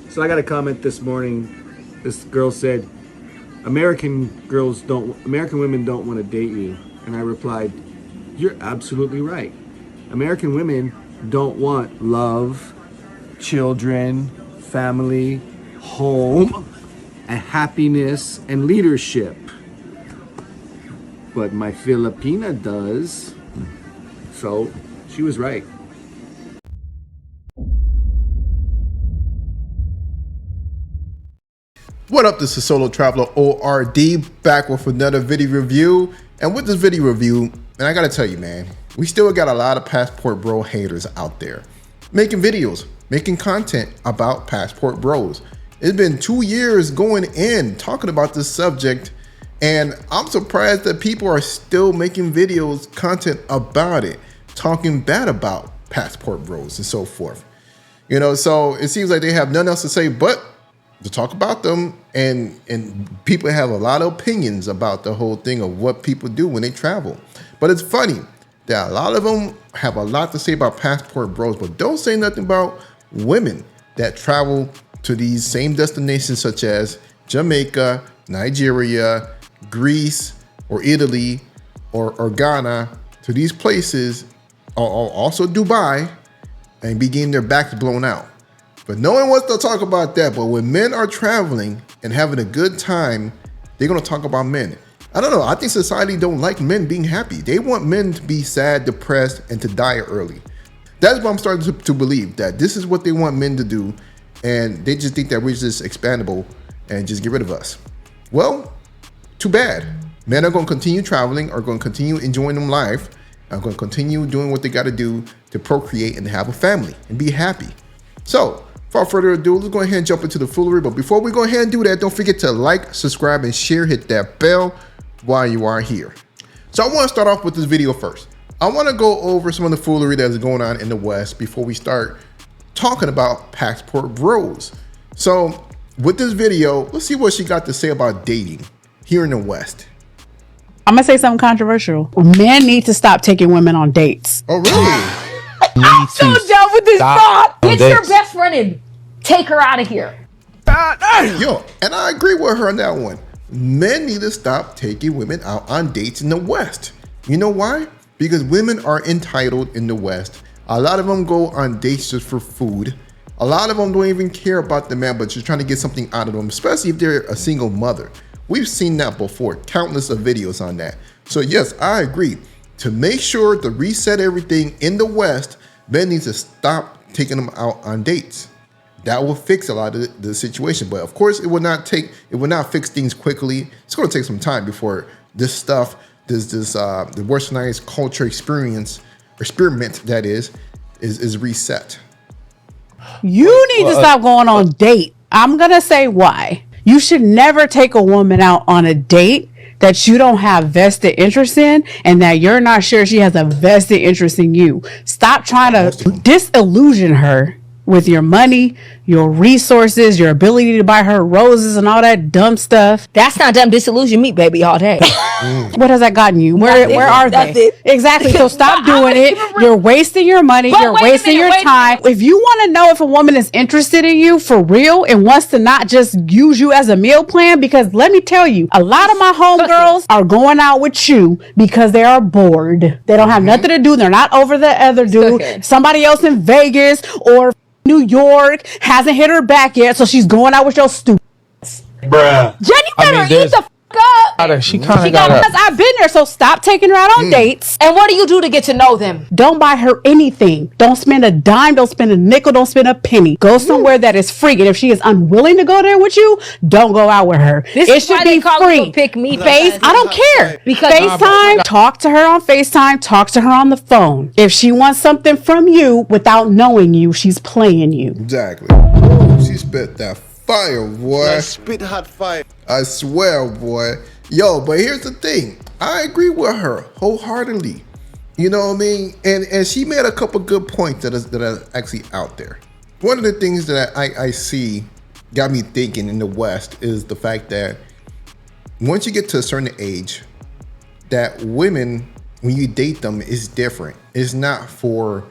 So I got a comment this morning. This girl said, American women don't want to date you. And I replied, you're absolutely right. American women don't want love, children, family, home, and happiness and leadership. But my Filipina does. So she was right. What up, this is Solo Traveler ORD back with another video review. And with this video review, and I gotta tell you, man, we still got a lot of Passport Bro haters out there making videos, making content about Passport Bros. It's been 2 years going in talking about this subject, and I'm surprised that people are still making videos, content about it, talking bad about Passport Bros and so forth. You know, so it seems like they have nothing else to say but to talk about them, and people have a lot of opinions about the whole thing of what people do when they travel. But it's funny that a lot of them have a lot to say about Passport Bros, but don't say nothing about women that travel to these same destinations such as Jamaica, Nigeria, Greece, or Italy, or Ghana, to these places, or also Dubai, and be getting their backs blown out. But no one wants to talk about that. But when men are traveling and having a good time, they're gonna talk about men. I don't know, I think society don't like men being happy. They want men to be sad, depressed, and to die early. That's what I'm starting to believe, that this is what they want men to do, and they just think that we're just expandable and just get rid of us. Well, too bad. Men are gonna continue traveling, are gonna continue enjoying them life, are gonna continue doing what they gotta do to procreate and have a family and be happy. So, without further ado, let's go ahead and jump into the foolery. But before we go ahead and do that, don't forget to like, subscribe, and share. Hit that bell while you are here. So I want to start off with this video first. I want to go over some of the foolery that is going on in the West before we start talking about Passport Bros. So with this video, let's see what she got to say about dating here in the West. I'm going to say something controversial. Men need to stop taking women on dates. Oh, really? I'm so done with this thought. Get your best friend and take her out of here. Yo, and I agree with her on that one. Men need to stop taking women out on dates in the West. You know why? Because women are entitled in the West. A lot of them go on dates just for food. A lot of them don't even care about the man, but just trying to get something out of them, especially if they're a single mother. We've seen that before, countless of videos on that. So yes, I agree. To make sure to reset everything in the West, men need to stop taking them out on dates. That will fix a lot of the situation. But of course, it will not fix things quickly. It's going to take some time before this stuff, the westernized culture experiment that is reset. You need to stop going on date. I'm going to say why. You should never take a woman out on a date that you don't have vested interest in, and that you're not sure she has a vested interest in you. Stop trying to disillusion her with your money, your resources, your ability to buy her roses and all that dumb stuff. That's not dumb. Disillusion me, baby, all day. What has that gotten you? Where are they? Exactly. So stop doing it. You're wasting your money. You're wasting your time. If you want to know if a woman is interested in you for real and wants to not just use you as a meal plan, because let me tell you, a lot of my homegirls are going out with you because they are bored. They don't have nothing to do. They're not over the other dude. Somebody else in Vegas or New York hasn't hit her back yet, so she's going out with your stupid ass. Bruh. Jenny better eat the f*** up. She kind of got because I've been there, so stop taking her out on dates. And what do you do to get to know them? Don't buy her anything. Don't spend a dime. Don't spend a nickel. Don't spend a penny. Go somewhere that is free. And if she is unwilling to go there with you, don't go out with her. It should be free. Pick me. Face. I don't care. Because FaceTime. Talk to her on FaceTime. Talk to her on the phone. If she wants something from you without knowing you, she's playing you. Exactly. Ooh, she spit that fire, boy. Spit hot fire. I swear, boy. Yo, but here's the thing. I agree with her wholeheartedly. You know what I mean? And she made a couple good points that are actually out there. One of the things that I see got me thinking in the West is the fact that once you get to a certain age, that women, when you date them, is different. It's not for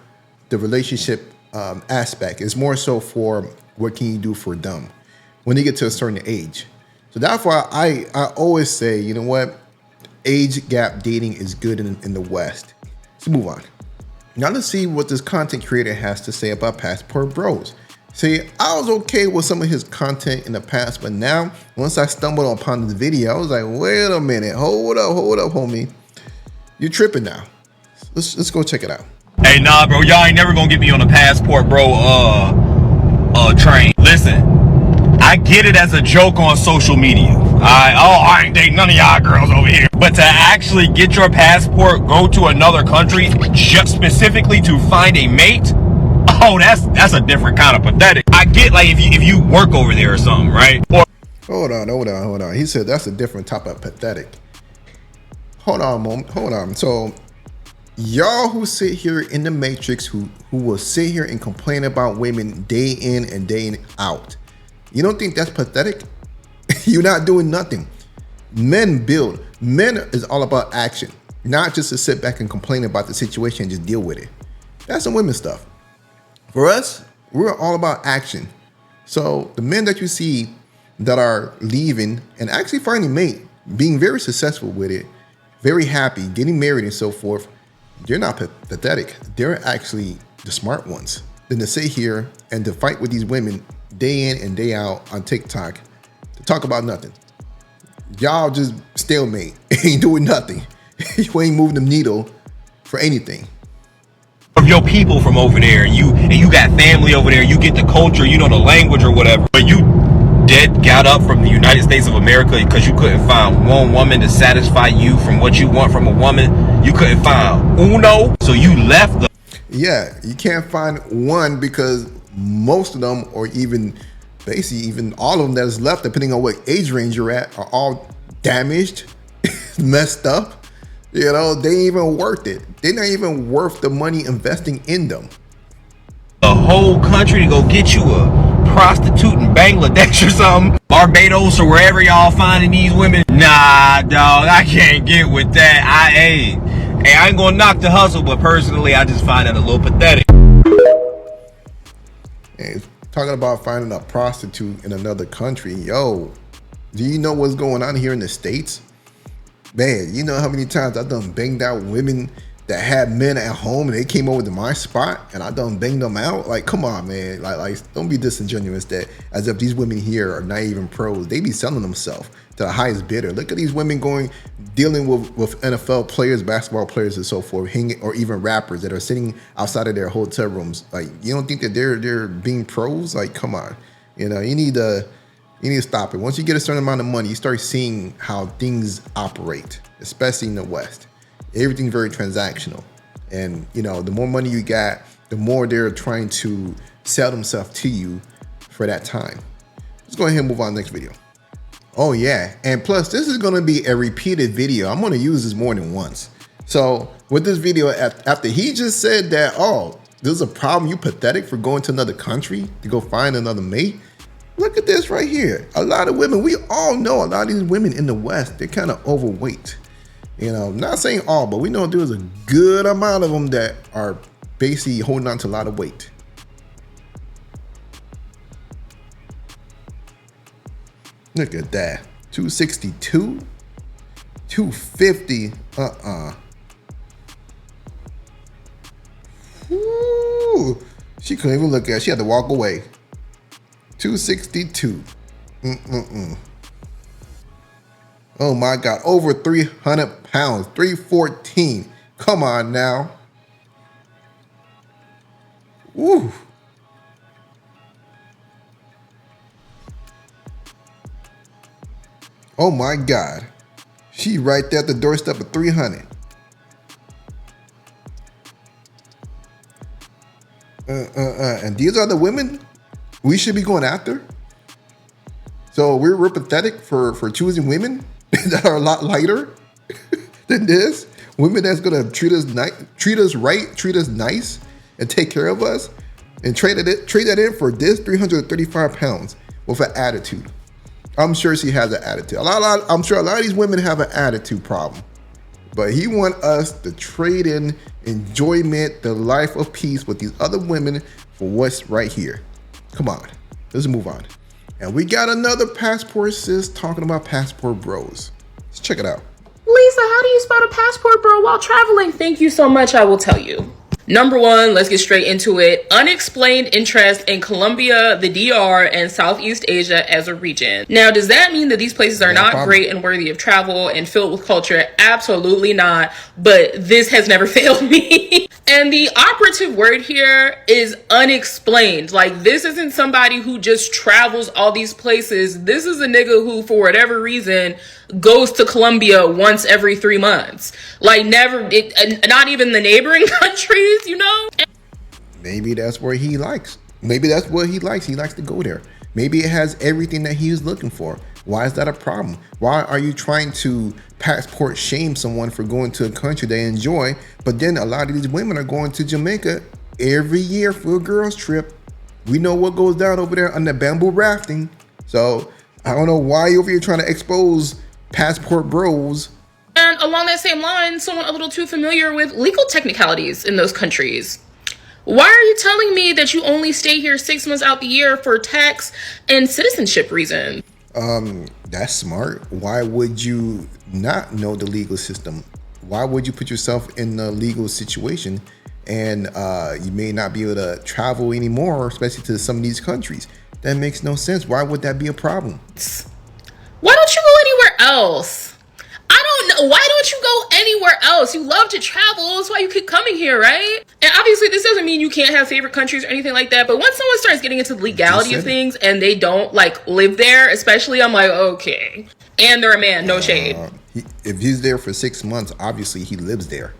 the relationship aspect. It's more so for what can you do for them when they get to a certain age. So that's why I always say, you know what, age gap dating is good in the West. Let's move on. Now let's see what this content creator has to say about Passport Bros. See, I was okay with some of his content in the past, but now once I stumbled upon this video, I was like, wait a minute, hold up, homie. You're tripping now. Let's go check it out. Hey, nah, bro, y'all ain't never gonna get me on a Passport Bro train. Listen, I get it as a joke on social media. I ain't dating none of y'all girls over here. But to actually get your passport, go to another country just specifically to find a mate, oh, that's a different kind of pathetic. I get, like, if you work over there or something, right? Or Hold on. He said that's a different type of pathetic. Hold on a moment. Hold on. So y'all who sit here in the Matrix, who will sit here and complain about women day in and day out, you don't think that's pathetic? You're not doing nothing. Men build. Men is all about action, not just to sit back and complain about the situation and just deal with it. That's some women stuff. For us, we're all about action. So the men that you see that are leaving and actually finding a mate, being very successful with it, very happy, getting married and so forth, they're not pathetic. They're actually the smart ones. Than to sit here and to fight with these women day in and day out on TikTok to talk about nothing. Y'all just stalemate, ain't doing nothing. You ain't moving the needle for anything. of your people from over there, and you got family over there, you get the culture, you know the language or whatever, but you got up from the United States of America because you couldn't find one woman to satisfy you from what you want from a woman. You couldn't find uno, so you left the... Yeah, you can't find one because most of them, or even basically even all of them that is left, depending on what age range you're at, are all damaged, messed up. You know, they ain't even worth it. They're not even worth the money investing in them. A whole country to go get you a prostitute in Bangladesh or something, Barbados or wherever y'all finding these women. Nah, dog, I can't get with that. I ain't gonna knock the hustle, but personally, I just find that a little pathetic. Hey, talking about finding a prostitute in another country, yo, do you know what's going on here in the States? Man, you know how many times I've done banged out women that had men at home and they came over to my spot and I done banged them out? Like, come on, man. Like don't be disingenuous that as if these women here are not even pros. They be selling themselves to the highest bidder. Look at these women dealing with NFL players, basketball players and so forth, or even rappers that are sitting outside of their hotel rooms. Like, you don't think that they're being pros? Like, come on. You know, you need to stop it. Once you get a certain amount of money, you start seeing how things operate, especially in the West. Everything's very transactional. And, you know, the more money you got, the more they're trying to sell themselves to you for that time. Let's go ahead and move on to the next video. Oh, yeah. And plus, this is going to be a repeated video. I'm going to use this more than once. So with this video, after he just said that, oh, there's a problem, you pathetic for going to another country to go find another mate. Look at this right here. A lot of women, we all know a lot of these women in the West, they're kind of overweight. You know, not saying all, but we know there's a good amount of them that are basically holding on to a lot of weight. Look at that. 262, 250. Woo. She couldn't even look at it. She had to walk away. 262. Oh my God, over 300 pounds, 314. Come on now. Woo. Oh my God. She right there at the doorstep of 300. And these are the women we should be going after? So we're pathetic for choosing women that are a lot lighter than this. Women that's gonna treat us right, treat us nice, and take care of us, and trade that in for this 335 pounds with an attitude. I'm sure she has an attitude. I'm sure a lot of these women have an attitude problem. But he want us to trade in enjoyment, the life of peace with these other women for what's right here. Come on, let's move on. And we got another passport sis talking about passport bros. Let's check it out. Lisa, how do you spot a passport bro while traveling? Thank you so much. I will tell you. Number one, let's get straight into it. Unexplained interest in Colombia, the DR, and Southeast Asia as a region. Now, does that mean that these places are not great and worthy of travel and filled with culture? Absolutely not. But this has never failed me. And the operative word here is unexplained. Like, this isn't somebody who just travels all these places. This is a nigga who, for whatever reason, goes to Colombia once every 3 months. Like, not even the neighboring countries, you know? Maybe that's where he likes. Maybe that's what he likes. He likes to go there. Maybe it has everything that he is looking for. Why is that a problem? Why are you trying to passport shame someone for going to a country they enjoy? But then a lot of these women are going to Jamaica every year for a girls trip. We know what goes down over there on the bamboo rafting. So I don't know why you're over here trying to expose passport bros. And along that same line, someone a little too familiar with legal technicalities in those countries. Why are you telling me that you only stay here 6 months out the year for tax and citizenship reasons? That's smart. Why would you not know the legal system? Why would you put yourself in a legal situation and you may not be able to travel anymore, especially to some of these countries? That makes no sense. Why would that be a problem? Why don't you go anywhere else? I don't know. Why don't you go anywhere else? You love to travel. That's why you keep coming here, right? And obviously, this doesn't mean you can't have favorite countries or anything like that. But once someone starts getting into the legality of things and they don't like live there, especially, I'm like, okay. And they're a man, no shade. If he's there for 6 months, obviously he lives there.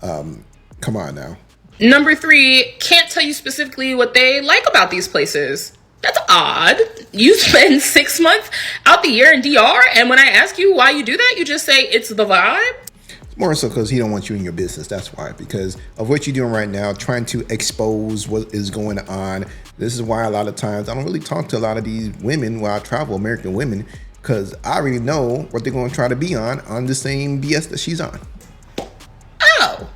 Come on now. Number 3, can't tell you specifically what they like about these places. That's odd. You spend 6 months out the year in DR, and when I ask you why you do that, you just say it's the vibe? It's more so because he don't want you in your business. That's why. Because of what you're doing right now, trying to expose what is going on. This is why a lot of times I don't really talk to a lot of these women while I travel, American women, because I already know what they're going to try to be on the same BS that she's on. Oh.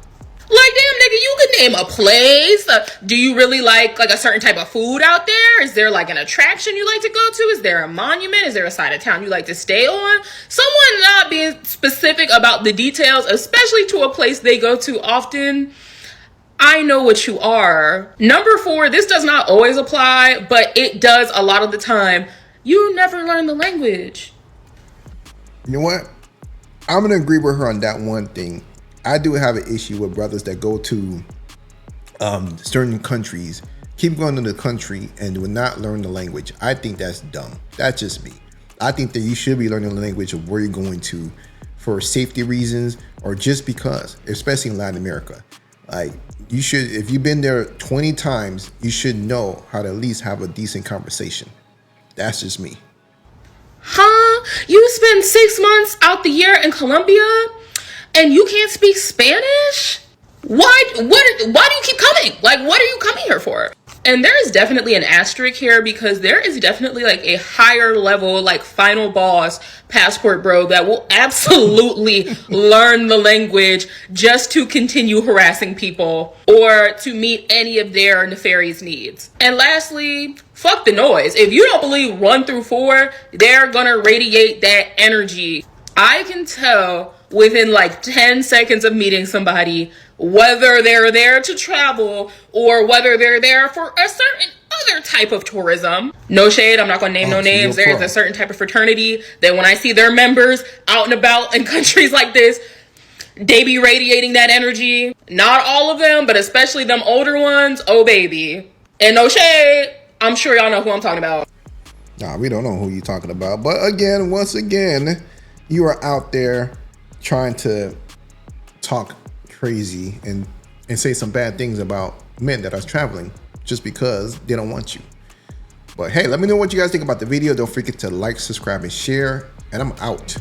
Like, damn, nigga, you could name a place. Do you really like a certain type of food out there? Is there like an attraction you like to go to? Is there a monument? Is there a side of town you like to stay on? Someone not being specific about the details, especially to a place they go to often. I know what you are. Number 4, this does not always apply, but it does a lot of the time. You never learn the language. You know what? I'm going to agree with her on that one thing. I do have an issue with brothers that go to certain countries, keep going to the country and will not learn the language. I think that's dumb. That's just me. I think that you should be learning the language of where you're going to for safety reasons or just because, especially in Latin America. Like, you should, if you've been there 20 times, you should know how to at least have a decent conversation. That's just me. Huh? You spend 6 months out the year in Colombia and you can't speak Spanish? Why do you keep coming? Like, what are you coming here for? And there is definitely an asterisk here because there is definitely like a higher level, like final boss passport bro that will absolutely learn the language just to continue harassing people or to meet any of their nefarious needs. And lastly, fuck the noise. If you don't believe 1 through 4, they're gonna radiate that energy. I can tell within like 10 seconds of meeting somebody whether they're there to travel or whether they're there for a certain other type of tourism. No shade, I'm not gonna name no names. There is a certain type of fraternity that when I see their members out and about in countries like this, they be radiating that energy. Not all of them, but especially them older ones. Oh baby. And no shade, I'm sure y'all know who I'm talking about. Nah, we don't know who you're talking about. But again, once again, you are out there trying to talk crazy and say some bad things about men that are traveling just because they don't want you. But hey, let me know what you guys think about the video. Don't forget to like, subscribe, and share. And I'm out.